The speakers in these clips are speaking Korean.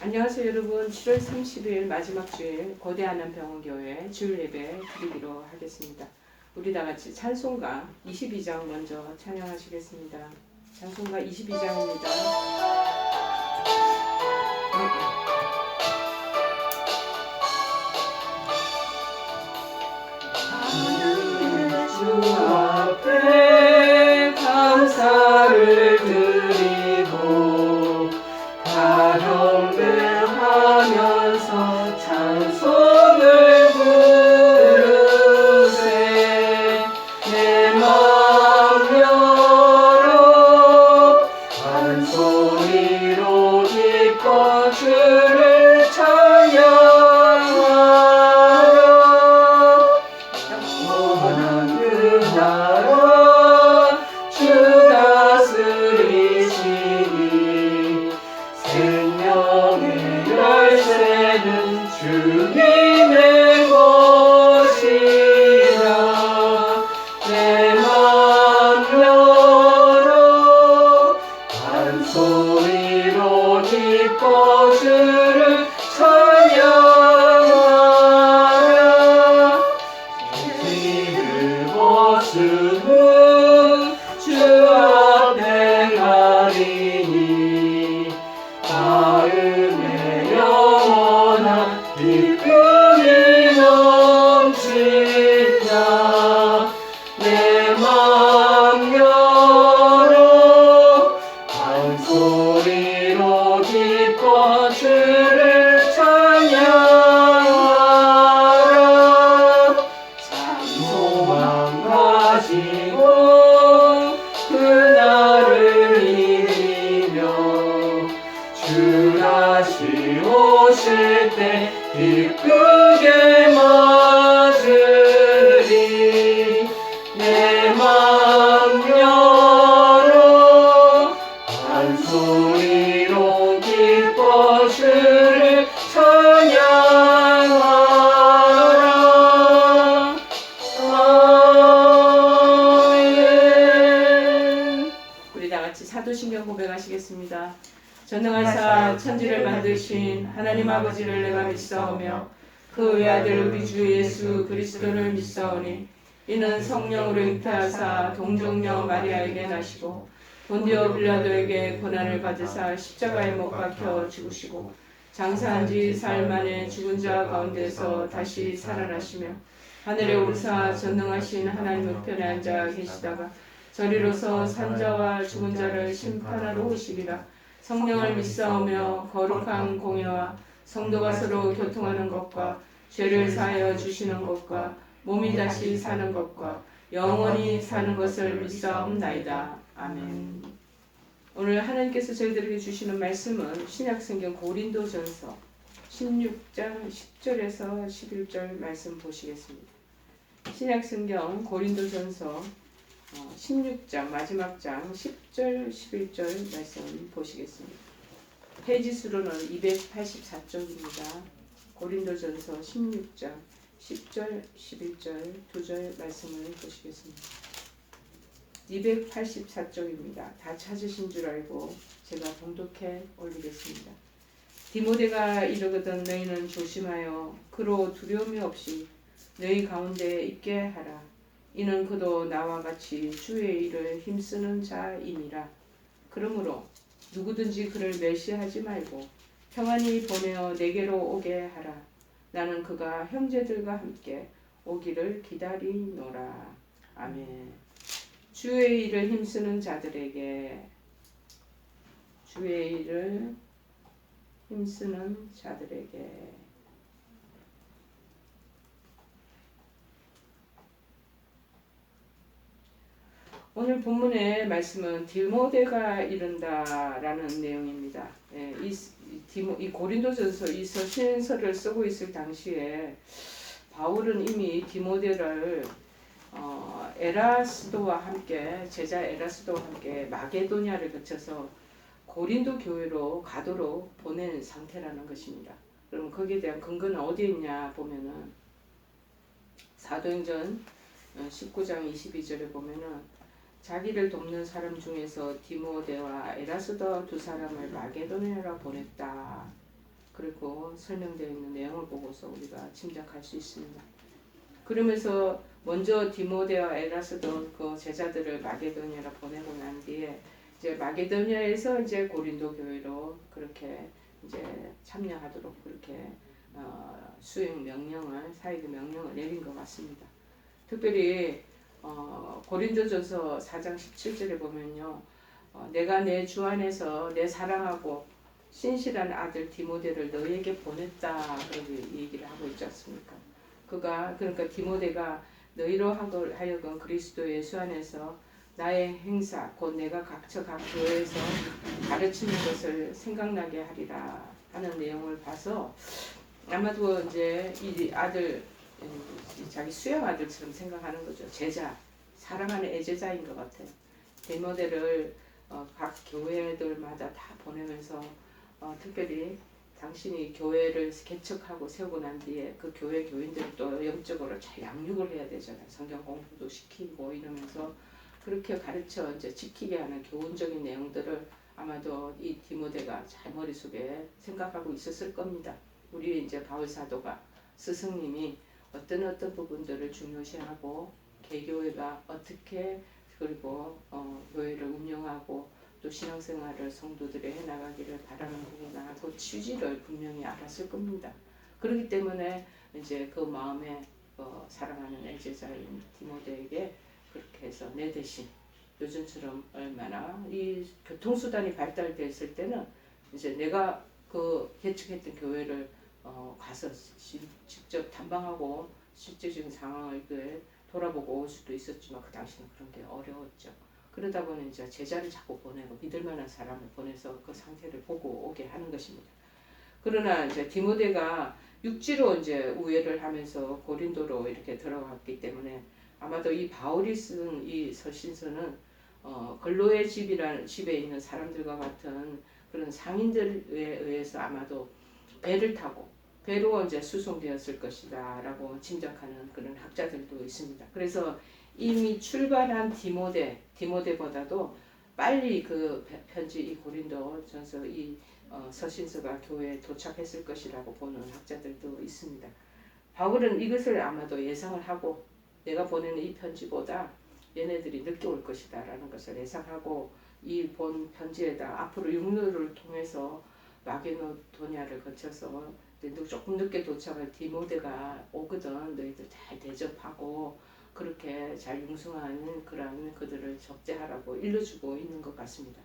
안녕하세요 여러분. 7월 30일 마지막 주일 고대 한남병원교회 주일 예배 드리기로 하겠습니다. 우리 다 같이 찬송가 22장 먼저 찬양하시겠습니다. 찬송가 22장입니다. 주 앞에 감사를 드리고 가경배하면서 찬송을 부르세. 내 마음 열어 한 소리로 기뻐 주를 찬양하여 영원한 그 나라 주 다스리시니 생명의 열쇠는 주님의 것이라. 내 마음 열어 한 소리로 기뻐 주를 찬양하라. 죄를 벗으무 주 앞에 가리니 마음에 영원한 기쁨이 넘친다. 내 마음 열어 한 소리로 기뻐 주를 찬양하라. 참 소망 가지고 그날을 이기며 주 다시 오실 때 기쁘게 맞으리. 내 마음 열어 한 소리로 기뻐 주를 찬양하라. 아멘. 우리 다 같이 사도신경 고백하시겠습니다. 전능하사 천지를 만드신 하나님 아버지를 내가 믿사오며 그 외아들 우리 주 예수 그리스도를 믿사오니 이는 성령으로 잉태하사 동정녀 마리아에게 나시고 본디오 빌라도에게 고난을 받으사 십자가에 못 박혀 죽으시고 장사한 지 사흘 만에 죽은 자 가운데서 다시 살아나시며 하늘에 오르사 전능하신 하나님 우편에 앉아 계시다가 저리로서 산자와 죽은 자를 심판하러 오시리라. 성령을 믿사오며 거룩한 공예와 성도가 서로 교통하는 것과 죄를 사하여 주시는 것과 몸이 다시 사는 것과 영원히 사는 것을 믿사옵나이다. 아멘. 오늘 하나님께서 저희들에게 주시는 말씀은 신약성경 고린도전서 16장 10절에서 11절 말씀 보시겠습니다. 신약성경 고린도전서 16장 마지막 장 10절 11절 말씀 보시겠습니다. 페이지 수로는 284쪽입니다. 고린도전서 16장 10절 11절 2절 말씀을 보시겠습니다. 284쪽입니다. 다 찾으신 줄 알고 제가 봉독해 올리겠습니다. 디모데가 이르거든 너희는 조심하여 그로 두려움이 없이 너희 가운데 있게 하라. 이는 그도 나와 같이 주의 일을 힘쓰는 자이니라. 그러므로 누구든지 그를 멸시하지 말고 평안히 보내어 내게로 오게 하라. 나는 그가 형제들과 함께 오기를 기다리노라. 아멘. 주의 일을 힘쓰는 자들에게 주의 일을 힘쓰는 자들에게 오늘 본문의 말씀은 디모데가 이른다라는 내용입니다. 이 고린도전서 이 서신서를 쓰고 있을 당시에 바울은 이미 디모데를 에라스도와 함께 제자 에라스도와 함께 마게도냐를 거쳐서 고린도 교회로 가도록 보낸 상태라는 것입니다. 그럼 거기에 대한 근거는 어디에 있냐 보면은 사도행전 19장 22절에 보면은 자기를 돕는 사람 중에서 디모데와 에라스도 두 사람을 마게도냐로 보냈다. 그리고 설명되어 있는 내용을 보고서 우리가 짐작할 수 있습니다. 그러면서 먼저 디모데와 에라스도 그 제자들을 마게도니아로 보내고 난 뒤에 이제 마게도니아에서 이제 고린도 교회로 그렇게 이제 참여하도록 그렇게 수행 명령을 사역의 명령을 내린 것 같습니다. 특별히 고린도전서 4장 17절에 보면요, 내가 내 주 안에서 내 사랑하고 신실한 아들 디모데를 너에게 보냈다 그렇게 얘기를 하고 있지 않습니까? 그러니까 디모데가 너희로 하여금 그리스도 예수 안에서 나의 행사 곧 내가 각처 각 교회에서 가르치는 것을 생각나게 하리라 하는 내용을 봐서 아마도 이제 이 아들 자기 수양 아들처럼 생각하는 거죠. 제자, 사랑하는 애제자인 것 같아요. 디모데를 각 교회들마다 다 보내면서 특별히 당신이 교회를 개척하고 세우고 난 뒤에 그 교회 교인들을 또 영적으로 잘 양육을 해야 되잖아요. 성경 공부도 시키고 이러면서 그렇게 가르쳐 이제 지키게 하는 교훈적인 내용들을 아마도 이 디모데가 잘 머릿속에 생각하고 있었을 겁니다. 우리 이제 바울 사도가 스승님이 어떤 부분들을 중요시하고 개교회가 어떻게 그리고 교회를 운영하고 또 신앙생활을 성도들이 해나가기를 바라는구나 그 취지를 분명히 알았을 겁니다. 그렇기 때문에 이제 그 마음에 사랑하는 애제자인 디모데에게 그렇게 해서 내 대신 요즘처럼 얼마나 이 교통수단이 발달됐을 때는 이제 내가 그 개척했던 교회를 가서 직접 탐방하고 실제적인 상황을 돌아보고 올 수도 있었지만 그 당시는 그런 게 어려웠죠. 그러다 보니 이제 제자를 자꾸 보내고 믿을 만한 사람을 보내서 그 상태를 보고 오게 하는 것입니다. 그러나 이제 디모데가 육지로 이제 우회를 하면서 고린도로 이렇게 들어갔기 때문에 아마도 이 바울이 쓴 이 서신서는 근로의 집에 있는 사람들과 같은 그런 상인들에 의해서 아마도 배를 타고 배로 이제 수송되었을 것이다 라고 짐작하는 그런 학자들도 있습니다. 그래서 이미 출발한 디모데보다도 빨리 그 편지 이 고린도 전서 이 서신서가 교회에 도착했을 것이라고 보는 학자들도 있습니다. 바울은 이것을 아마도 예상을 하고 내가 보내는 이 편지보다 얘네들이 늦게 올 것이다 라는 것을 예상하고 이 본 편지에다 앞으로 육로를 통해서 마게도니아를 거쳐서 조금 늦게 도착할 디모데가 오거든 너희들 잘 대접하고 그렇게 잘 융성한 그런 그들을 접대하라고 일러주고 있는 것 같습니다.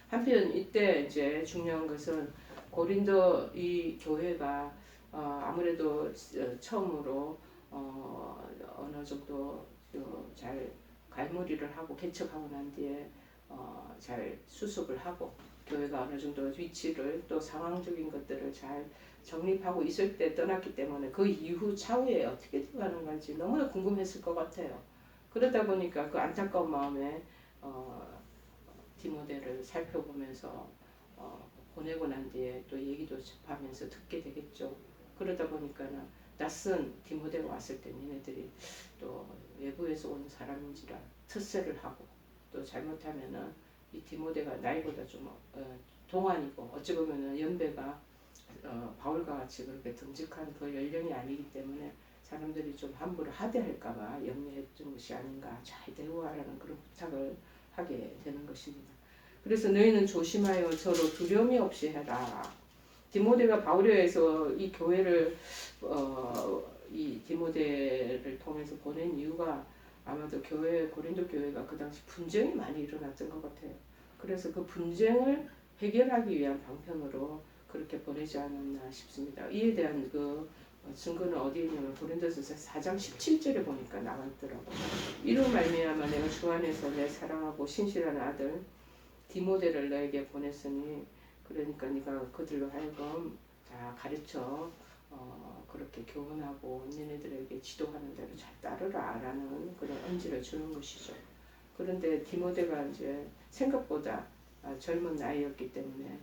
한편 이때 이제 중요한 것은 고린도 이 교회가 아무래도 처음으로 어느 정도 잘 갈무리를 하고 개척하고 난 뒤에 잘 수습을 하고 교회가 어느 정도 위치를 또 상황적인 것들을 잘 정립하고 있을 때 떠났기 때문에 그 이후 차후에 어떻게 되어가는 건지 너무나 궁금했을 것 같아요. 그러다 보니까 그 안타까운 마음에 디모데를 살펴보면서 보내고 난 뒤에 또 얘기도 접하면서 듣게 되겠죠. 그러다 보니까는 낯선 디모데가 왔을 때 얘네들이 또 외부에서 온 사람인지라 텃세를 하고 또 잘못하면은 이 디모데가 나이보다 좀 동안이고 어찌 보면은 연배가 바울과 같이 그렇게 듬직한 그 연령이 아니기 때문에 사람들이 좀 함부로 하대할까봐 염려했던 것이 아닌가 잘 대우하라는 그런 부탁을 하게 되는 것입니다. 그래서 너희는 조심하여 서로 두려움이 없이 해라. 디모데가 바울에 의해서 이 교회를 이 디모데를 통해서 보낸 이유가 아마도 고린도 교회가 그 당시 분쟁이 많이 일어났던 것 같아요. 그래서 그 분쟁을 해결하기 위한 방편으로 그렇게 보내지 않았나 싶습니다. 이에 대한 그 증거는 어디에 있냐면 고린도전서 4장 17절에 보니까 나와 있더라고요. 이로 말미암아 내가 주 안에서 내 사랑하고 신실한 아들 디모데를 너에게 보냈으니 그러니까 네가 그들로 하여금 다 가르쳐 그렇게 교훈하고 너네들에게 지도하는 대로 잘 따르라 라는 그런 언지를 주는 것이죠. 그런데 디모데가 이제 생각보다 젊은 나이였기 때문에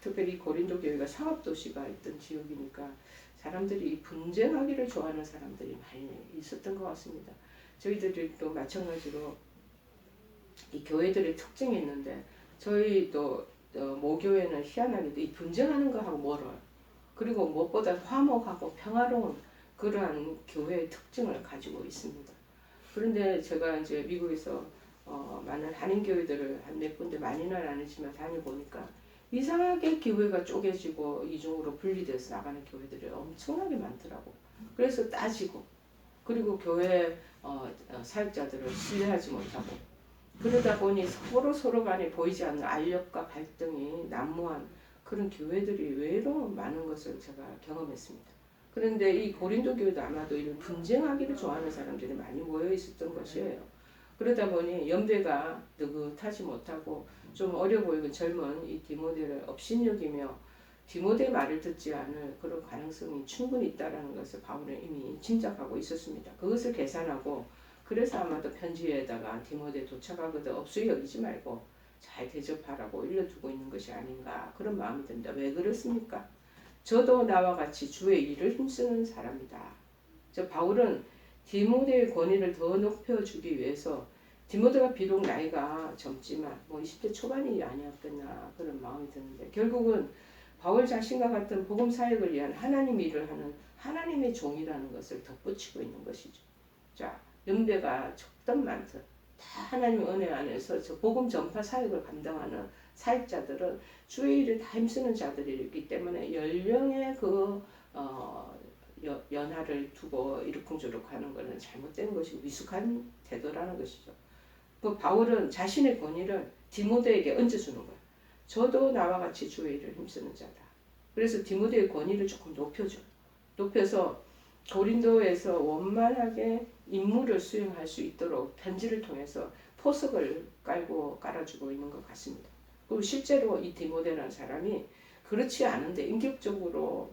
특별히 고린도 교회가 상업도시가 있던 지역이니까 사람들이 분쟁하기를 좋아하는 사람들이 많이 있었던 것 같습니다. 저희들이 또 마찬가지로 이 교회들의 특징이 있는데 저희 또 모교회는 희한하게도 이 분쟁하는 거하고 멀어요. 그리고 무엇보다 화목하고 평화로운 그러한 교회의 특징을 가지고 있습니다. 그런데 제가 이제 미국에서 많은 한인교회들을 한 몇 군데 많이는 아니지만 다녀보니까 이상하게 교회가 쪼개지고 이중으로 분리돼서 나가는 교회들이 엄청나게 많더라고. 그래서 따지고 그리고 교회 사역자들을 신뢰하지 못하고 그러다 보니 서로 간에 보이지 않는 알력과 갈등이 난무한 그런 교회들이 의외로 많은 것을 제가 경험했습니다. 그런데 이 고린도 교회도 아마도 이런 분쟁하기를 좋아하는 사람들이 많이 모여 있었던 것이에요. 그러다 보니 연배가 느긋하지 못하고 좀 어려 보이고 젊은 이 디모데를 업신여기며 디모데 말을 듣지 않을 그런 가능성이 충분히 있다는 것을 바울은 이미 짐작하고 있었습니다. 그것을 계산하고 그래서 아마도 편지에다가 디모데 도착하거든 업수히 여기지 말고 잘 대접하라고 일러두고 있는 것이 아닌가 그런 마음이 듭니다. 왜 그렇습니까? 저도 나와 같이 주의 일을 힘쓰는 사람이다. 저 바울은 디모데의 권위를 더 높여주기 위해서 디모데가 비록 나이가 젊지만 뭐 20대 초반이 아니었겠나 그런 마음이 드는데 결국은 바울 자신과 같은 복음 사역을 위한 하나님 일을 하는 하나님의 종이라는 것을 덧붙이고 있는 것이죠. 자, 연배가 적던 많든 다 하나님 은혜 안에서 저 복음 전파 사역을 감당하는 사역자들은 주의 일을 다 힘쓰는 자들이기 때문에 연령의 그 연하를 두고 이러쿵저러쿵 하는 것은 잘못된 것이고 미숙한 태도라는 것이죠. 그 바울은 자신의 권위를 디모데에게 얹어주는 거예요. 저도 나와 같이 주의 일을 힘쓰는 자다. 그래서 디모데의 권위를 조금 높여줘요. 높여서 고린도에서 원만하게 임무를 수행할 수 있도록 편지를 통해서 포석을 깔아주고 있는 것 같습니다. 그리고 실제로 이 디모데라는 사람이 그렇지 않은데 인격적으로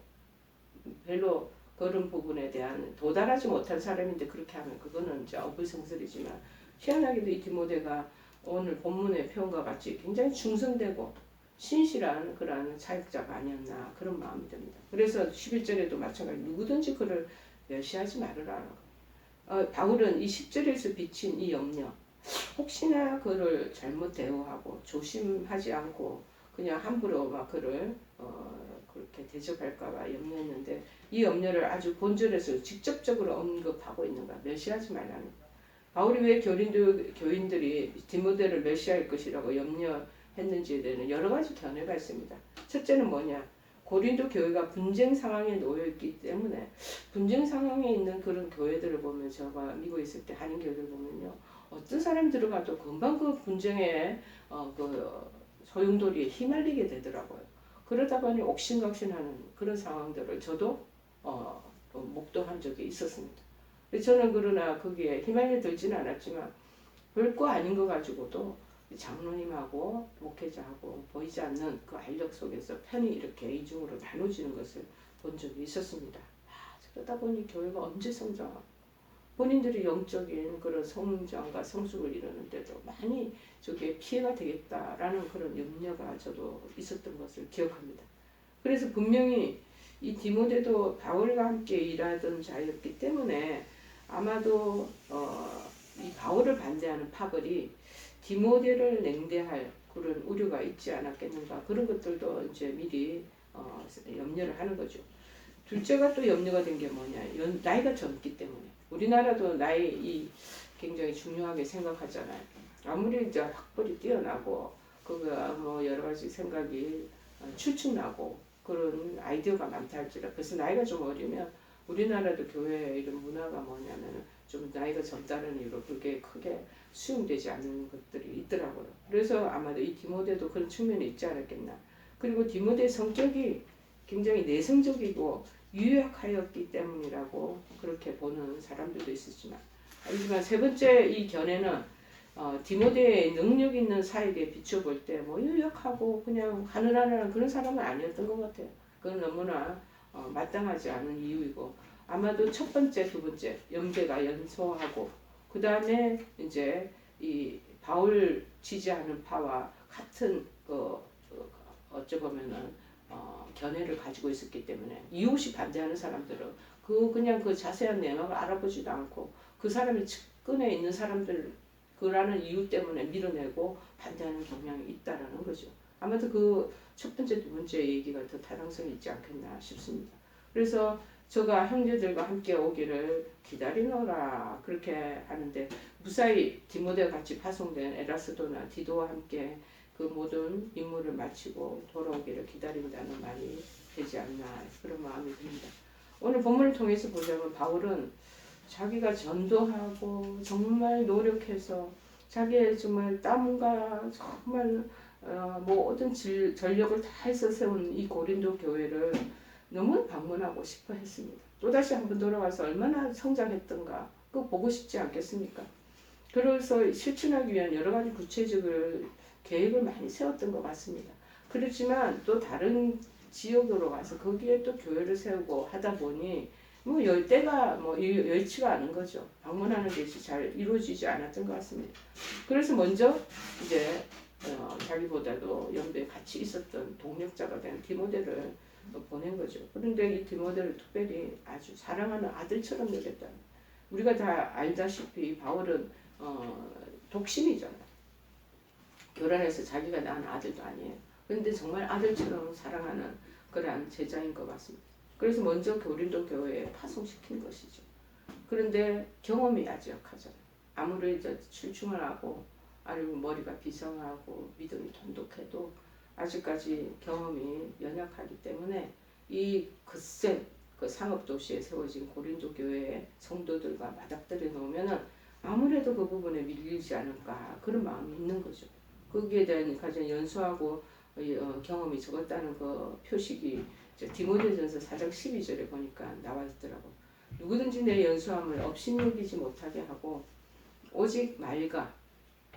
별로 그런 부분에 대한 도달하지 못한 사람인데 그렇게 하면 그거는 이제 어불성설이지만 희한하게도 이 디모데가 오늘 본문의 표현과 같이 굉장히 충성되고 신실한 그러한 사역자가 아니었나 그런 마음이 듭니다. 그래서 11절에도 마찬가지로 누구든지 그를 멸시하지 말으라. 바울은 이 10절에서 비친 이 염려 혹시나 그를 잘못 대우하고 조심하지 않고 그냥 함부로 막 그를 그렇게 대접할까봐 염려했는데 이 염려를 아주 본절에서 직접적으로 언급하고 있는 거야. 멸시하지 말라는 거야. 바울이 왜 고린도 교인들이 디모데를 멸시할 것이라고 염려했는지에 대한 여러 가지 견해가 있습니다. 첫째는 뭐냐? 고린도 교회가 분쟁 상황에 놓여 있기 때문에 분쟁 상황에 있는 그런 교회들을 보면 제가 미국에 있을 때 한인 교회들 보면요. 어떤 사람 들어가도 금방 그 분쟁에 그 소용돌이에 휘말리게 되더라고요. 그러다 보니 옥신각신하는 그런 상황들을 저도 목도한 적이 있었습니다. 저는 그러나 거기에 휘말려 들지는 않았지만 별거 아닌 거 가지고도 장로님하고 목회자하고 보이지 않는 그 알력 속에서 편히 이렇게 이중으로 나눠지는 것을 본 적이 있었습니다. 그러다 보니 교회가 언제 성장하고 본인들이 영적인 그런 성장과 성숙을 이루는데도 많이 저게 피해가 되겠다라는 그런 염려가 저도 있었던 것을 기억합니다. 그래서 분명히 이 디모데도 바울과 함께 일하던 자였기 때문에 아마도 이 바울을 반대하는 파벌이 디모데를 냉대할 그런 우려가 있지 않았겠는가 그런 것들도 이제 미리 염려를 하는 거죠. 둘째가 또 염려가 된 게 뭐냐 나이가 젊기 때문에 우리나라도 나이 굉장히 중요하게 생각하잖아요. 아무리 이제 학벌이 뛰어나고 그가 뭐 여러 가지 생각이 출중나고 그런 아이디어가 많다 할지라도 벌써 나이가 좀 어리면 우리나라도 교회의 이런 문화가 뭐냐면 좀 나이가 젊다는 이유로 그게 크게 수용되지 않는 것들이 있더라고요. 그래서 아마도 이 디모데도 그런 측면이 있지 않았겠나. 그리고 디모데의 성격이 굉장히 내성적이고 유약하였기 때문이라고 그렇게 보는 사람들도 있었지만 하지만 세 번째 이 견해는 디모데의 능력 있는 사역에 비춰볼 때 뭐 유약하고 그냥 하늘하는 그런 사람은 아니었던 것 같아요. 그건 너무나 마땅하지 않은 이유이고 아마도 첫 번째, 두 번째 연배가 연소하고 그 다음에 이제 이 바울 지지하는 파와 같은 어찌 보면은 견해를 가지고 있었기 때문에 이웃이 반대하는 사람들은 그냥 그 자세한 내막을 알아보지도 않고 그 사람이 측근에 있는 사람들 그라는 이유 때문에 밀어내고 반대하는 경향이 있다라는 거죠. 아마도 그 첫 번째, 두 번째 얘기가 더 타당성이 있지 않겠나 싶습니다. 그래서 저가 형제들과 함께 오기를 기다리노라 그렇게 하는데 무사히 디모데와 같이 파송된 에라스도나 디도와 함께 그 모든 임무를 마치고 돌아오기를 기다린다는 말이 되지 않나 그런 마음이 듭니다. 오늘 본문을 통해서 보자면 바울은 자기가 전도하고 정말 노력해서 자기의 정말 땀과 정말 모든 전력을 다해서 세운 이 고린도 교회를 너무 방문하고 싶어 했습니다. 또다시 한번 돌아와서 얼마나 성장했던가 그거 보고 싶지 않겠습니까? 그래서 실천하기 위한 여러 가지 구체적인 계획을 많이 세웠던 것 같습니다. 그렇지만 또 다른 지역으로 가서 거기에 또 교회를 세우고 하다 보니 뭐 열대가 뭐 여의치가 않은 거죠. 방문하는 것이 잘 이루어지지 않았던 것 같습니다. 그래서 먼저 이제 자기보다도 연배에 같이 있었던 동력자가 된 디모데를 보낸 거죠. 그런데 이 디모데를 특별히 아주 사랑하는 아들처럼 여겼다. 우리가 다 알다시피 바울은 독신이잖아요. 교란에서 자기가 낳은 아들도 아니에요. 그런데 정말 아들처럼 사랑하는 그러한 제자인 것 같습니다. 그래서 먼저 고린도 교회에 파송시킨 것이죠. 그런데 경험이 아주 약하잖아요. 아무리 이제 출중을 하고 아니면 머리가 비상하고 믿음이 돈독해도 아직까지 경험이 연약하기 때문에 이 거센 그 상업 도시에 세워진 고린도 교회의 성도들과 맞닥뜨려 놓으면은 아무래도 그 부분에 밀리지 않을까 그런 마음이 있는 거죠. 거기에 대한 가장 연수하고 경험이 적었다는 그 표식이 디모데전서 4장 12절에 보니까 나와 있더라고. 누구든지 내 연수함을 업신여기지 못하게 하고 오직 말과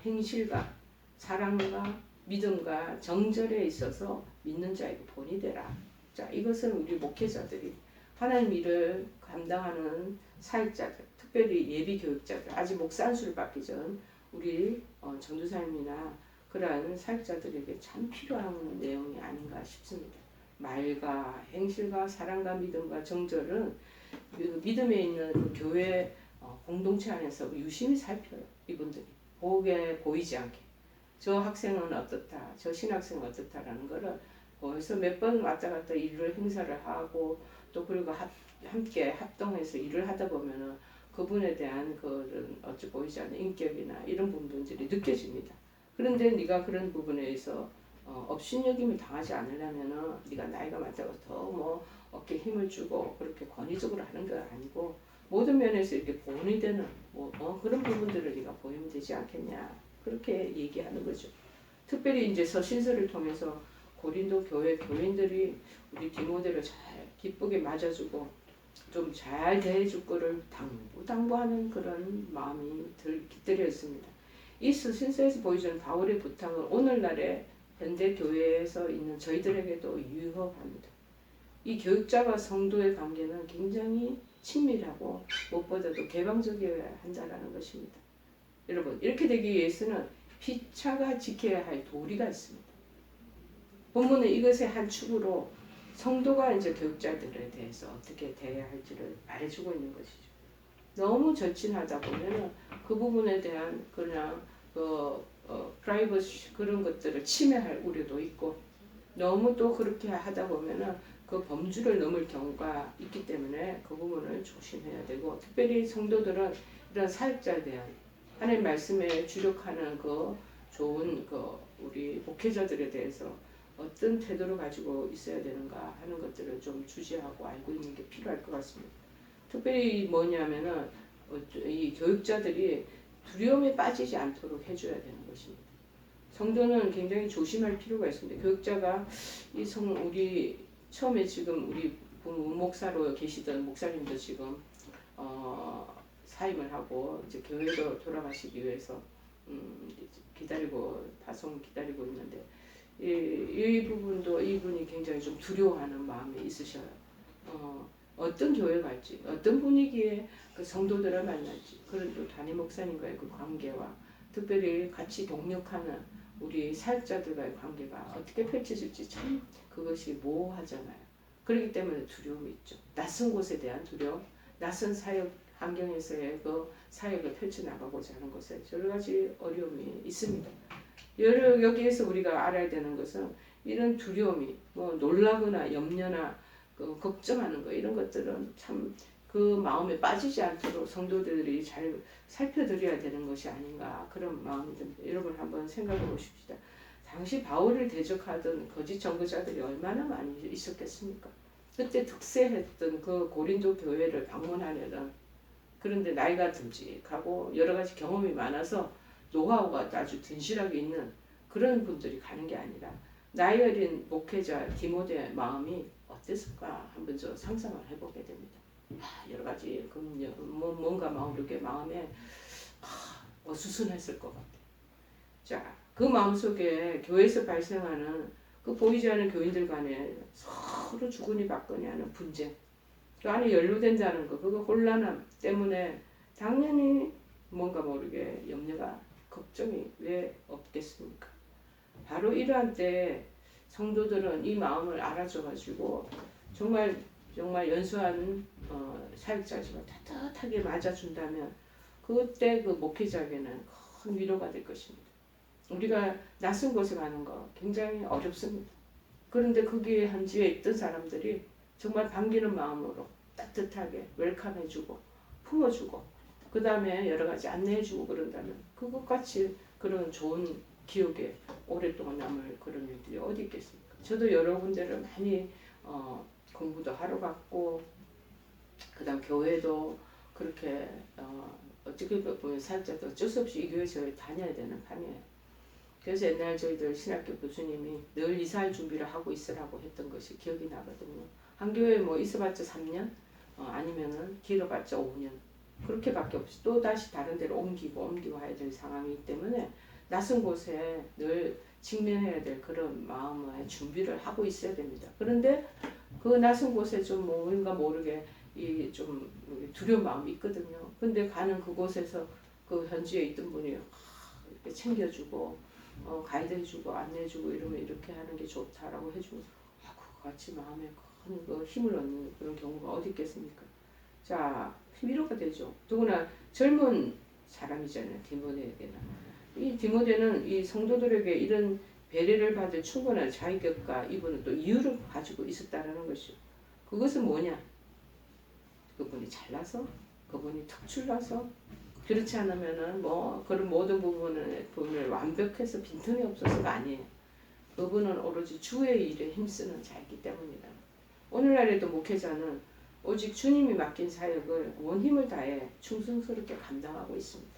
행실과 사랑과 믿음과 정절에 있어서 믿는 자에게 본이 되라. 자, 이것은 우리 목회자들이 하나님 일을 감당하는 사역자들, 특별히 예비 교육자들, 아직 목사 안수를 받기 전 우리 전도사님이나 그러한 사역자들에게 참 필요한 내용이 아닌가 싶습니다. 말과 행실과 사랑과 믿음과 정절은 그 믿음에 있는 그 교회 공동체 안에서 유심히 살펴요. 이분들이 보게 보이지 않게 저 학생은 어떻다, 저 신학생은 어떻다라는 거를 벌써 몇 번 왔다 갔다 일을 행사를 하고 또 그리고 함께 합동해서 일을 하다 보면은 그분에 대한 그런 어찌 보이지 않는 인격이나 이런 부분들이 느껴집니다. 그런데 네가 그런 부분에서 업신여김을 당하지 않으려면은 네가 나이가 많다고 더 뭐 어깨에 힘을 주고 그렇게 권위적으로 하는 게 아니고 모든 면에서 이렇게 본이 되는 그런 부분들을 네가 보이면 되지 않겠냐 그렇게 얘기하는 거죠. 특별히 이제 서신서를 통해서 고린도 교회 교인들이 우리 디모데를 잘 기쁘게 맞아주고 좀 잘 대해줄 거를 당부하는 그런 마음이 깃들였습니다. 이 서신서에서 보여주는 바울의 부탁은 오늘날의 현대 교회에서 있는 저희들에게도 유효합니다. 이 교육자와 성도의 관계는 굉장히 친밀하고 무엇보다도 개방적이어야 한다는 것입니다. 여러분 이렇게 되기 위해서는 피차가 지켜야 할 도리가 있습니다. 본문은 이것의 한 축으로 성도가 이제 교육자들에 대해서 어떻게 대해야 할지를 말해주고 있는 것이죠. 너무 절친하다 보면은 그 부분에 대한 그냥 프라이버시 그런 것들을 침해할 우려도 있고 너무 또 그렇게 하다 보면은 그 범주를 넘을 경우가 있기 때문에 그 부분을 조심해야 되고 특별히 성도들은 이런 사역자에 대한 하나님 말씀에 주력하는 그 좋은 그 우리 목회자들에 대해서 어떤 태도를 가지고 있어야 되는가 하는 것들을 좀 주지하고 알고 있는 게 필요할 것 같습니다. 특별히 뭐냐면은 이 교육자들이 두려움에 빠지지 않도록 해줘야 되는 것입니다. 성도는 굉장히 조심할 필요가 있습니다. 교육자가 우리 처음에 지금 우리 목사로 계시던 목사님도 지금 사임을 하고 이제 교회로 돌아가시기 위해서 파송 기다리고 있는데 이 부분도 이분이 굉장히 좀 두려워하는 마음이 있으셔요. 어떤 교회 갈지, 어떤 분위기에 그 성도들을 만날지, 그런 또 담임 목사님과의 그 관계와 특별히 같이 동력하는 우리 사역자들과의 관계가 어떻게 펼쳐질지 참 그것이 모호하잖아요. 그렇기 때문에 두려움이 있죠. 낯선 곳에 대한 두려움, 낯선 사역 환경에서의 그 사역을 펼쳐나가고자 하는 것에 여러 가지 어려움이 있습니다. 여기에서 우리가 알아야 되는 것은 이런 두려움이 뭐 놀라거나 염려나 그 걱정하는 거 이런 것들은 참 그 마음에 빠지지 않도록 성도들이 잘 살펴드려야 되는 것이 아닌가 그런 마음이 듭니다. 여러분 한번 생각해 보십시다. 당시 바울을 대적하던 거짓 전도자들이 얼마나 많이 있었겠습니까? 그때 득세했던 그 고린도 교회를 방문하려는 그런데 나이가 듬직하고 여러 가지 경험이 많아서 노하우가 아주 든실하게 있는 그런 분들이 가는 게 아니라 나이 어린 목회자 디모데의 마음이 어땠을까 한번 저 상상을 해보게 됩니다. 여러 가지 뭔가 이렇게 마음에 어수선했을 것 같아요. 자, 그 마음속에 교회에서 발생하는 그 보이지 않는 교인들 간에 서로 주거니 받거니 하는 분쟁, 그 안에 연루된다는 거, 그거 혼란함 때문에 당연히 뭔가 모르게 염려가, 걱정이 왜 없겠습니까? 바로 이러한 때 성도들은 이 마음을 알아줘가지고 정말 연수한 사역자지만 따뜻하게 맞아준다면 그때 그 목회자에게는 큰 위로가 될 것입니다. 우리가 낯선 곳에 가는 거 굉장히 어렵습니다. 그런데 거기에 현지에 있던 사람들이 정말 반기는 마음으로 따뜻하게 웰컴해주고 품어주고 그 다음에 여러 가지 안내해주고 그런다면 그것같이 그런 좋은 기억에 오랫동안 남을 그런 일들이 어디 있겠습니까? 저도 여러 군데를 많이 공부도 하러 갔고 그 다음 교회도 그렇게 어떻게 보면 사역자도 어쩔 수 없이 이 교회 저희 다녀야 되는 판이에요. 그래서 옛날 저희들 신학교 교수님이 늘 이사할 준비를 하고 있으라고 했던 것이 기억이 나거든요. 한 교회에 뭐 있어봤자 3년 아니면은 길어봤자 5년 그렇게밖에 없이 또 다시 다른 데로 옮기고 와야 될 상황이기 때문에 낯선 곳에 늘 직면해야 될 그런 마음의 준비를 하고 있어야 됩니다. 그런데 그 낯선 곳에 좀 뭔가 모르게 이 좀 두려운 마음이 있거든요. 근데 가는 그곳에서 그 현지에 있던 분이 이렇게 챙겨주고 가이드 해주고 안내해주고 이러면 이렇게 하는 게 좋다라고 해주고 그거 같이 마음에 큰 그 힘을 얻는 그런 경우가 어디 있겠습니까? 자, 위로가 되죠. 더구나 젊은 사람이잖아요. 디모데에게는. 이 디모데는 이 성도들에게 이런 배려를 받을 충분한 자격과 이분은 또 이유를 가지고 있었다는 것이죠. 그것은 뭐냐? 그분이 잘나서, 그분이 특출나서, 그렇지 않으면은 뭐 그런 모든 부분을 완벽해서 빈틈이 없어서가 아니에요. 그분은 오로지 주의 일에 힘쓰는 자이기 때문이다. 오늘날에도 목회자는 오직 주님이 맡긴 사역을 온 힘을 다해 충성스럽게 감당하고 있습니다.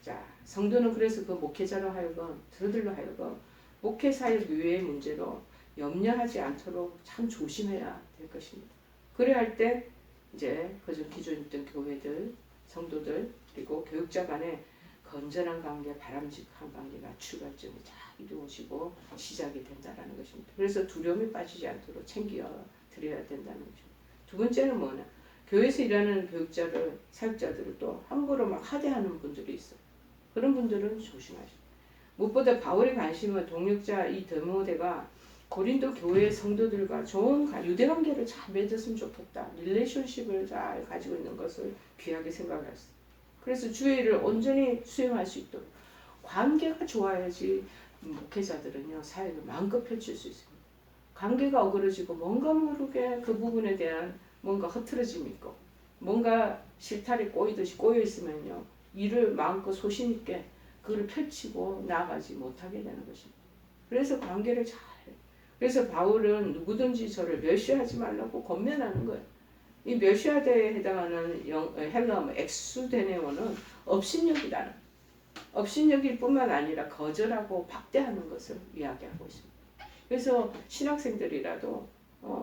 자, 성도는 그래서 그 목회자로 하여금, 저들로 하여금 목회 사역 외의 문제로 염려하지 않도록 참 조심해야 될 것입니다. 그래야 할 때 이제 그전 기존 있던 교회들, 성도들 그리고 교육자 간에 건전한 관계, 바람직한 관계가 출발점이 잘 이루어지고 시작이 된다는 것입니다. 그래서 두려움에 빠지지 않도록 챙겨 드려야 된다는 거죠. 두 번째는 뭐냐? 교회에서 일하는 교육자를, 사역자들을 또 함부로 막 하대하는 분들이 있어요. 그런 분들은 조심하시오. 무엇보다 바울의 관심은 동역자 이 디모데가 고린도 교회 성도들과 좋은 유대관계를 잘 맺었으면 좋겠다. 릴레이션십을 잘 가지고 있는 것을 귀하게 생각했어요. 그래서 주의 일을 온전히 수행할 수 있도록 관계가 좋아야지 목회자들은요 사역을 마음껏 펼칠 수 있습니다. 관계가 어그러지고 뭔가 모르게 그 부분에 대한 뭔가 흐트러짐이 있고 뭔가 실타래 꼬이듯이 꼬여 있으면요 일을 마음껏 소신 있게 그걸 펼치고 나아가지 못하게 되는 것입니다. 그래서 관계를 잘 그래서 바울은 누구든지 저를 멸시하지 말라고 권면하는 거예요. 이 멸시하다에 해당하는 헬라어 엑수데네오는 업신여기라는 업신여길 뿐만 아니라 거절하고 박대하는 것을 이야기하고 있습니다. 그래서 신학생들이라도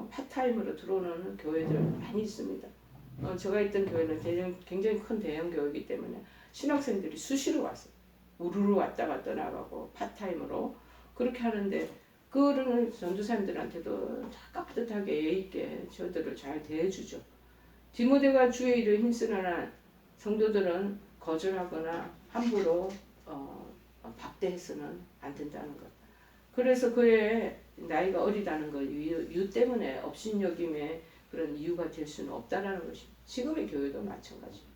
파타임으로 들어오는 교회들 많이 있습니다. 제가 있던 교회는 굉장히 큰 대형 교회이기 때문에 신학생들이 수시로 왔어요. 우르르 왔다가 떠나가고 파타임으로 그렇게 하는데 그거는 전도사님들한테도 깍듯하게 예의 있게 저들을 잘 대해주죠. 디모데가 주의 일을 힘쓰는 한 성도들은 거절하거나 함부로 박대해서는 안 된다는 것. 그래서 그의 나이가 어리다는 것 이유 때문에 업신여김의 그런 이유가 될 수는 없다라는 것입니다. 지금의 교회도 마찬가지입니다.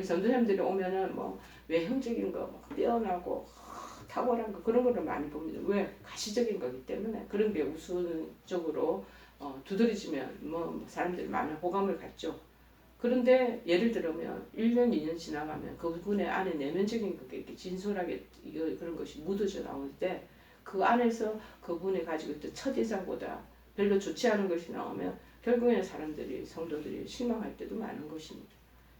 전도사님들이 오면은 뭐 외형적인 거 막 빼어나고 탁월한 거 그런 거를 많이 봅니다. 왜? 가시적인 거기 때문에 그런 게 우선적으로 두드러지면 뭐 사람들이 많은 호감을 갖죠. 그런데 예를 들면 1년, 2년 지나가면 그분의 안에 내면적인 게 이렇게 진솔하게 그런 것이 묻어져 나올 때 그 안에서 그분이 가지고 있던 첫인상보다 별로 좋지 않은 것이 나오면 결국에는 사람들이 성도들이 실망할 때도 많은 것입니다.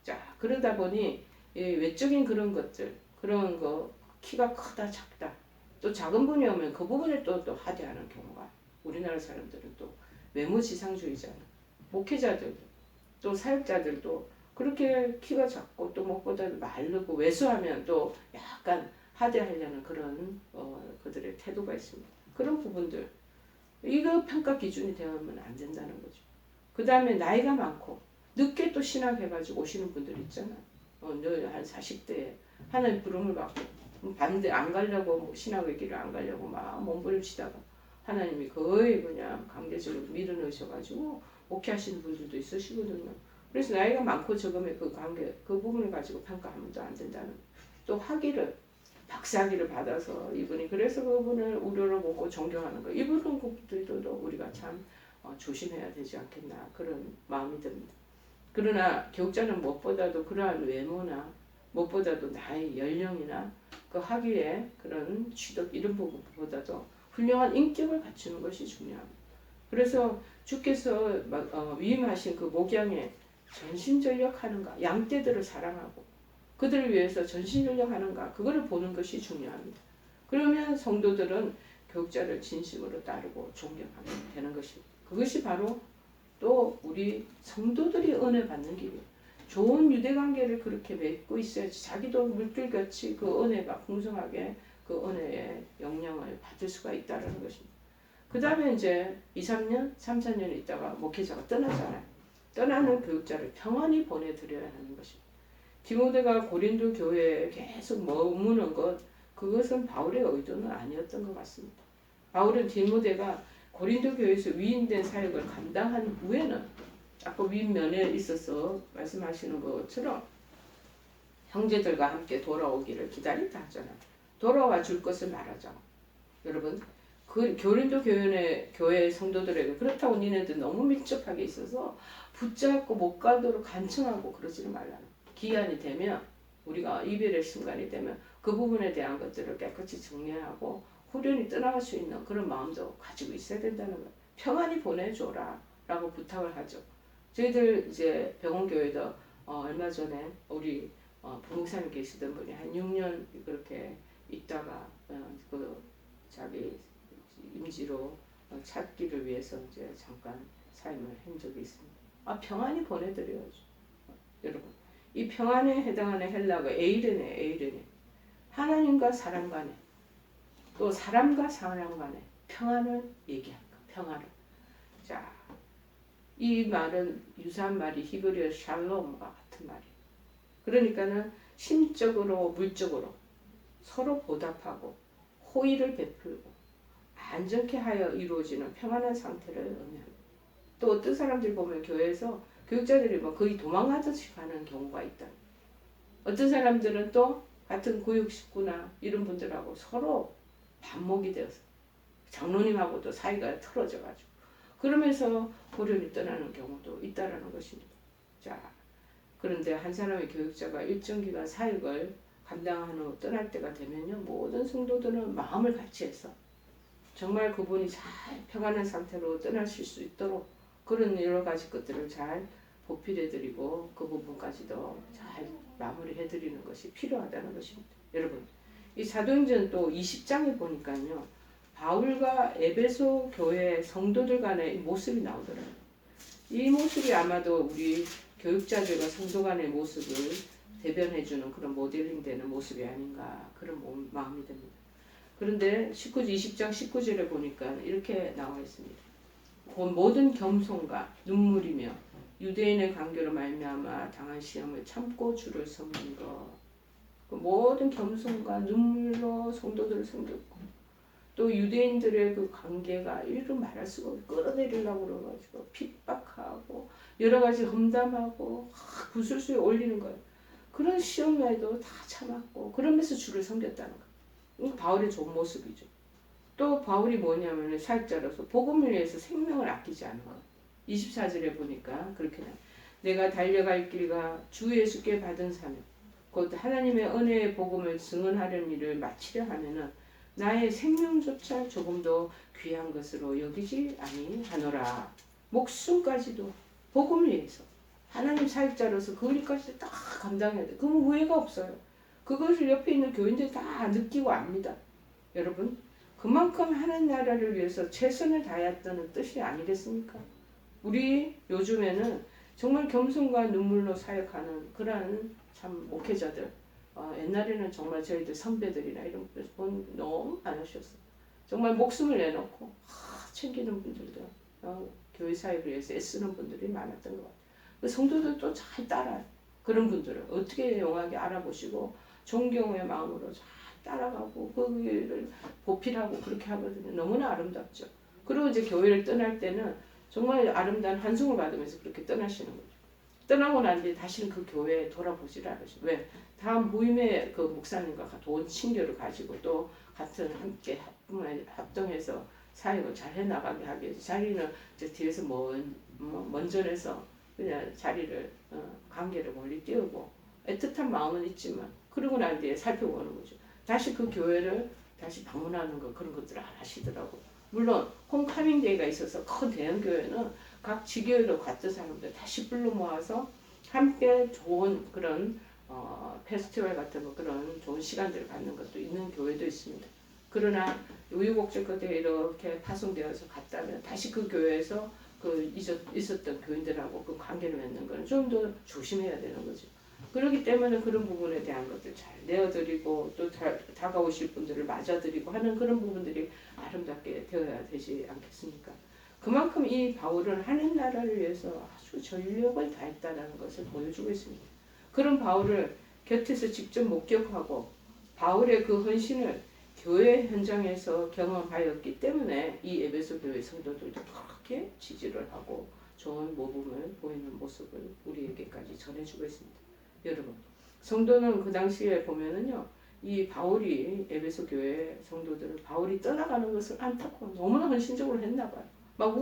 자, 그러다 보니 외적인 그런 것들 그런 거 키가 크다 작다 또 작은 분이 오면 그 부분을 또 하대하는 경우가 우리나라 사람들은 또 외모 지상주의잖아. 목회자들도 또 사역자들도 그렇게 키가 작고 또 무엇보다 마르고 왜소하면 또 약간 하대하려는 그런 그들의 태도가 있습니다. 그런 부분들 이거 평가 기준이 되면 안 된다는 거죠. 그 다음에 나이가 많고 늦게 또 신학해가지고 오시는 분들 있잖아. 한 40대에 하나님 부름을 받고 반대 안 가려고 뭐 신학의 길을 안 가려고 막 몸부림치다가 하나님이 거의 그냥 강제적으로 밀어넣으셔가지고 목회하시는 분들도 있으시거든요. 그래서 나이가 많고 적음의 그 관계 그 부분을 가지고 평가하면 또 안 된다는 또 학위를 박사학위를 받아서 이분이 그래서 그분을 우러러 보고 존경하는 거 이분 것들도 우리가 참 조심해야 되지 않겠나 그런 마음이 듭니다. 그러나 교육자는 무엇보다도 그러한 외모나 무엇보다도 나이 연령이나 그 학위의 그런 취득 이런 부분보다도 훌륭한 인격을 갖추는 것이 중요합니다. 그래서 주께서 위임하신 그 목양에 전심전력하는가 양떼들을 사랑하고 그들을 위해서 전심전력하는가 그거를 보는 것이 중요합니다. 그러면 성도들은 교육자를 진심으로 따르고 존경하게 되는 것입니다. 그것이 바로 또 우리 성도들이 은혜 받는 길이에요. 좋은 유대관계를 그렇게 맺고 있어야지 자기도 물결같이 그 은혜가 풍성하게 그 은혜의 영향을 받을 수가 있다는 것입니다. 그 다음에 이제 2, 3년, 3, 4년 있다가 목회자가 떠나잖아요. 떠나는 교육자를 평안히 보내드려야 하는 것입니다. 디모데가 고린도 교회에 계속 머무는 것 그것은 바울의 의도는 아니었던 것 같습니다. 바울은 디모데가 고린도 교회에서 위임된 사역을 감당한 후에는 아까 윗면에 있어서 말씀하시는 것처럼 형제들과 함께 돌아오기를 기다린다 하잖아요. 돌아와 줄 것을 말하자. 여러분 그 고린도 교회 성도들에게 그렇다고 니네들 너무 밀접하게 있어서 붙잡고 못 가도록 간청하고 그러지는 말라는 기한이 되면 우리가 이별의 순간이 되면 그 부분에 대한 것들을 깨끗이 정리하고 후련히 떠나갈 수 있는 그런 마음도 가지고 있어야 된다는 거예요. 평안히 보내줘라 라고 부탁을 하죠. 저희들 이제 병원교회도 얼마 전에 우리 부목사님 계시던 분이 한 6년 그렇게 있다가 그 자기 임지로 찾기를 위해서 이제 잠깐 삶을 한 적이 있습니다. 평안히 보내드려야죠. 여러분 이 평안에 해당하는 헬라가 에이르네. 하나님과 사람 간에 또 사람과 사람 간에 평안을 얘기합니다. 평안을. 자, 이 말은 유사한 말이 히브리어 샬롬과 같은 말이에요. 그러니까는 심적으로 물적으로 서로 보답하고 호의를 베풀고 안정케 하여 이루어지는 평안한 상태를 의미합니다. 또 어떤 사람들 보면 교회에서 교육자들이 거의 도망가듯이 가는 경우가 있다. 어떤 사람들은 또 같은 구육 식구나 이런 분들하고 서로 반목이 되어서 장로님하고도 사이가 틀어져가지고 그러면서 호련히 떠나는 경우도 있다라는 것입니다. 자, 그런데 한 사람의 교육자가 일정 기간 사역을 감당한 후 떠날 때가 되면요 모든 성도들은 마음을 같이 해서 정말 그분이 잘 평안한 상태로 떠나실 수 있도록 그런 여러 가지 것들을 잘 보필해드리고 그 부분까지도 잘 마무리해드리는 것이 필요하다는 것입니다. 여러분 이 사도행전 또 20장에 보니까요 바울과 에베소 교회 성도들 간의 모습이 나오더라고요. 이 모습이 아마도 우리 교육자들과 성도 간의 모습을 대변해주는 그런 모델링되는 모습이 아닌가 그런 마음이 듭니다. 그런데 20장 19절에 보니까 이렇게 나와 있습니다. 모든 겸손과 눈물이며 유대인의 관계로 말미암아 당한 시험을 참고 주를 섬긴 것. 모든 겸손과 눈물로 성도들을 섬겼고 또 유대인들의 그 관계가 이루 말할 수가 없고 끌어내리려고 그래가지고 핍박하고 여러 가지 험담하고 구슬수에 올리는 거예요. 그런 시험에도 다 참았고 그러면서 주를 섬겼다는 거예요. 바울의 좋은 모습이죠. 또 바울이 뭐냐면 사역자로서 복음을 위해서 생명을 아끼지 않은 것. 24절에 보니까 그렇게 나와요. 내가 달려갈 길과 주 예수께 받은 사명 곧 하나님의 은혜의 복음을 증언하려는 일을 마치려 하면은 나의 생명조차 조금도 귀한 것으로 여기지 아니하노라. 목숨까지도 복음을 위해서 하나님 사역자로서 그 일까지 다 감당해야 돼. 그럼 후회가 없어요. 그것을 옆에 있는 교인들이 다 느끼고 압니다. 여러분 그만큼 하나님 나라를 위해서 최선을 다했다는 뜻이 아니겠습니까? 우리 요즘에는 정말 겸손과 눈물로 사역하는 그러한 참 목회자들 옛날에는 정말 저희들 선배들이나 이런 분 너무 많으셨어요. 정말 목숨을 내놓고 챙기는 분들도 교회 사역을 위해서 애쓰는 분들이 많았던 것 같아요. 그 성도들도 잘 따라요. 그런 분들을 어떻게 용하게 알아보시고 존경의 마음으로 잘 따라가고 그 길을 보필하고 그렇게 하거든요. 너무나 아름답죠. 그리고 이제 교회를 떠날 때는 정말 아름다운 환송을 받으면서 그렇게 떠나시는 거죠. 떠나고 난 뒤에 다시는 그 교회에 돌아보질 않으시죠. 왜? 다음 모임에 그 목사님과 좋은 친교를 가지고 또 같은 함께 합동해서 사역을 잘 해나가게 하기 위해서 자리는 이제 뒤에서 먼저내서 그냥 자리를 관계를 멀리 띄우고 애틋한 마음은 있지만 그러고 난 뒤에 살펴보는 거죠. 다시 그 교회를 다시 방문하는 거 그런 것들을 안 하시더라고요. 물론 홈카밍 데이가 있어서 큰 대형 교회는 각 지교회로 갔던 사람들 다시 불러 모아서 함께 좋은 그런 페스티벌 같은 그런 좋은 시간들을 갖는 것도 있는 교회도 있습니다. 그러나 우유곡절 그때 이렇게 파송되어서 갔다면 다시 그 교회에서 그 있었던 교인들하고 그 관계를 맺는 건 좀 더 조심해야 되는 거죠. 그렇기 때문에 그런 부분에 대한 것들 잘 내어드리고 또 다가오실 분들을 맞아드리고 하는 그런 부분들이 아름답게 되어야 되지 않겠습니까? 그만큼 이 바울은 하나님 나라를 위해서 아주 전력을 다했다는 것을 보여주고 있습니다. 그런 바울을 곁에서 직접 목격하고 바울의 그 헌신을 교회 현장에서 경험하였기 때문에 이 에베소 교회 성도들도 그렇게 지지를 하고 좋은 모범을 보이는 모습을 우리에게까지 전해주고 있습니다. 여러분, 성도는 그 당시에 보면은요, 이 바울이 에베소 교회 성도들은 바울이 떠나가는 것을 안타까워 너무나 헌신적으로 했나 봐요. 막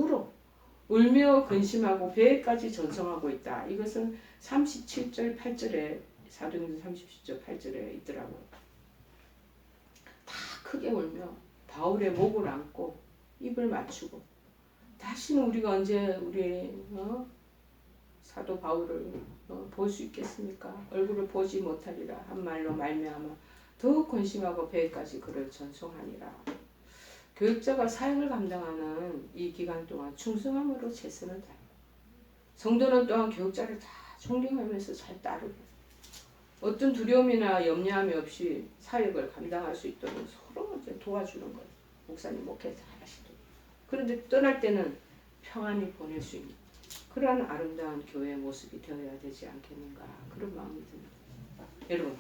울며 근심하고 배에까지 전성하고 있다. 이것은 37절 8절에 사도행전 37절 8절에 있더라고요. 다 크게 울며 바울의 목을 안고 입을 맞추고 다시는 우리가 언제 우리 사도 바울을 볼 수 있겠습니까? 얼굴을 보지 못하리라 한 말로 말미암아 더욱 근심하고 배에까지 그를 전송하니라. 교육자가 사역을 감당하는 이 기간 동안 충성함으로 최선을 다해. 성도는 또한 교육자를 다 존경하면서 잘 따르고 어떤 두려움이나 염려함이 없이 사역을 감당할 수 있도록 서로 도와주는 거예요. 목사님 목회 잘 하시도록. 그런데 떠날 때는 평안히 보낼 수 있는 그러한 아름다운 교회의 모습이 되어야 되지 않겠는가 그런 마음이 듭니다. 여러분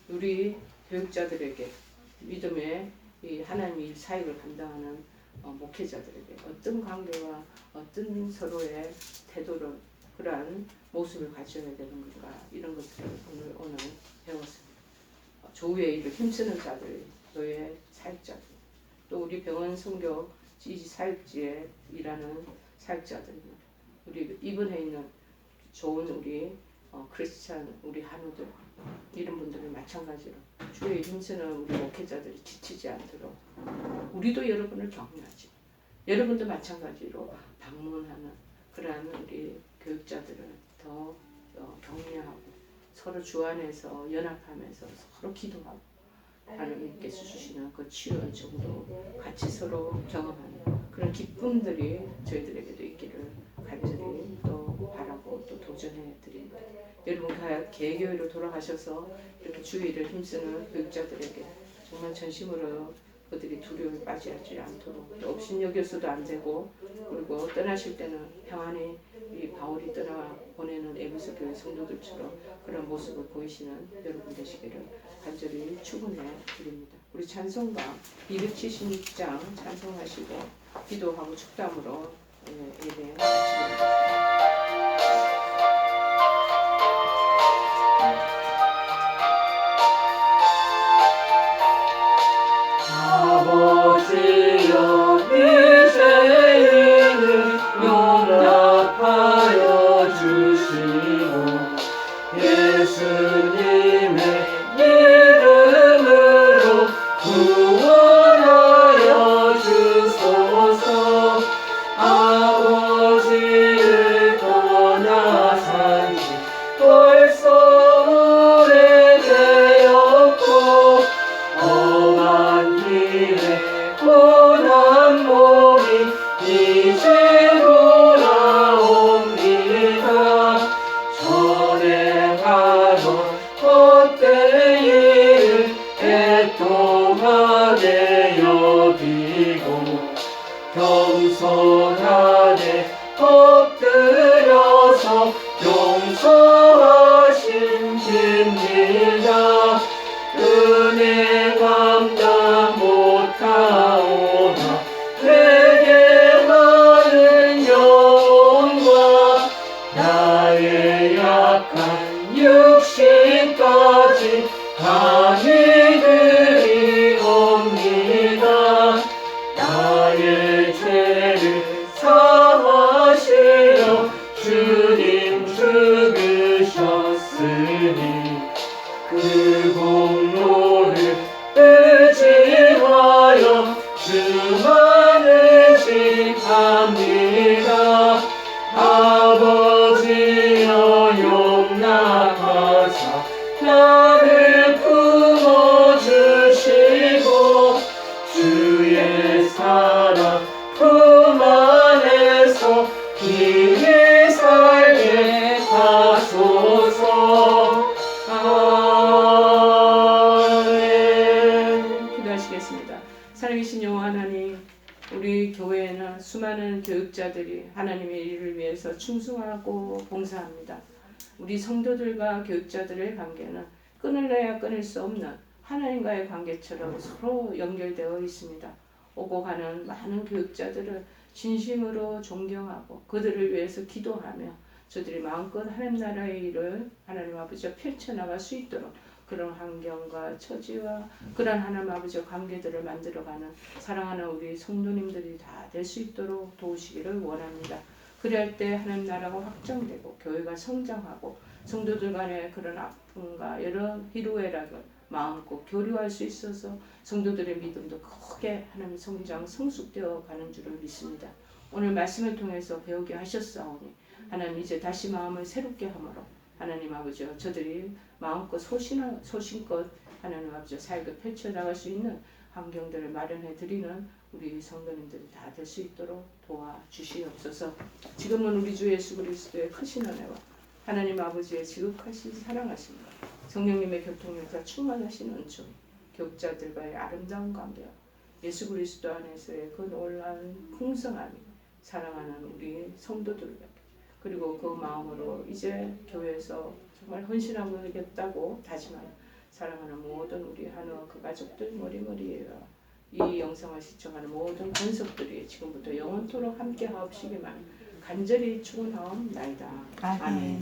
우리 교육자들에게 믿음의 이 하나님의 사역을 감당하는 목회자들에게 어떤 관계와 어떤 서로의 태도를 그러한 모습을 가져야 되는 건가 이런 것들을 오늘 배웠습니다. 조우의 일을 힘쓰는 자들, 교회 사역자들, 또 우리 병원 선교 사역지에 일하는 사역자들, 우리 입원해 있는 좋은 우리 크리스찬 우리 한우들 이런 분들을 마찬가지로 주의 힘쓰는 우리 목회자들이 지치지 않도록 우리도 여러분을 격려하지 여러분도 마찬가지로 방문하는 그러한 우리 교육자들을 더 격려하고 서로 주 안에서 연합하면서 서로 기도하고 하나님께서 주시는 그 치유의 정도 같이 서로 경험하는 그런 기쁨들이 저희들에게도 있기를 간절히 또 바라고 또 도전해 드립니다. 여러분 개교회로 돌아가셔서 이렇게 주의 일을 힘쓰는 교육자들에게 정말 전심으로 그들이 두려움에 빠지지 않도록 또 업신여겨서도 안 되고 그리고 떠나실 때는 평안히 이 바울이 떠나 보내는 에베소 교회 성도들처럼 그런 모습을 보이시는 여러분 되시기를 간절히 축원해 드립니다. 우리 찬송가 276장 찬송하시고 기도하고 축담으로 예배 마치겠습니다. 용납하여 주시고 예수님의 이름으로 구원하여 주소서. 아버지를 떠나 산지 벌써 오래되었고 험한 길에 고난 몸이 이제 돌아옵니다. 전에 하던 헛된 일 애통하게 여기고 겸손하게 엎드려서 용서하십니다. 은혜 감당 못하오나 내게 많은 영혼과 나의 약한 육신까지 감히 드리옵니다. 나의 죄를 사하시려 주님 죽으셨으니 그 공로를 의지하여 주만 의지합니다. 아버지여 용납하사 나를 품어주시고 주의 사랑 품 안에서 길이 살게 하소서. 아멘. 기도하시겠습니다. 살아계신 여호와 하나님, 우리 교회에는 수많은 교육자들이 하나님의 일을 위해서 충성하고 봉사합니다. 우리 성도들과 교육자들의 관계는 끊을래야 끊을 수 없는 하나님과의 관계처럼 서로 연결되어 있습니다. 오고 가는 많은 교육자들을 진심으로 존경하고 그들을 위해서 기도하며 저들이 마음껏 하나님 나라의 일을 하나님 아버지와 펼쳐나갈 수 있도록 그런 환경과 처지와 그런 하나님 아버지와 관계들을 만들어가는 사랑하는 우리 성도님들이 다 될 수 있도록 도우시기를 원합니다. 그럴 때 하나님 나라가 확장되고 교회가 성장하고 성도들 간의 그런 아픔과 여러 희로애락을 마음껏 교류할 수 있어서 성도들의 믿음도 크게 하나님 성장 성숙되어 가는 줄을 믿습니다. 오늘 말씀을 통해서 배우게 하셨사오니 하나님 이제 다시 마음을 새롭게 하므로 하나님 아버지와 저들이 마음껏 소신껏 하나님 아버지와 사역을 펼쳐나갈 수 있는 환경들을 마련해 드리는 우리 성도님들이 다 될 수 있도록 도와주시옵소서. 지금은 우리 주 예수 그리스도의 크신 은혜와 하나님 아버지의 지극하신 사랑하심과 성령님의 교통력과 충만하신 은총, 교육자들과의 아름다운 관계와 예수 그리스도 안에서의 그 놀라운 풍성함이 사랑하는 우리 성도들과 그리고 그 마음으로 이제 교회에서 정말 헌신하겠다고 다짐하는 사랑하는 모든 우리 한우와 그 가족들 머리머리와 이 영상을 시청하는 모든 권속들이 지금부터 영원토록 함께 하옵시기만 간절히 축원하옵나이다. 아멘.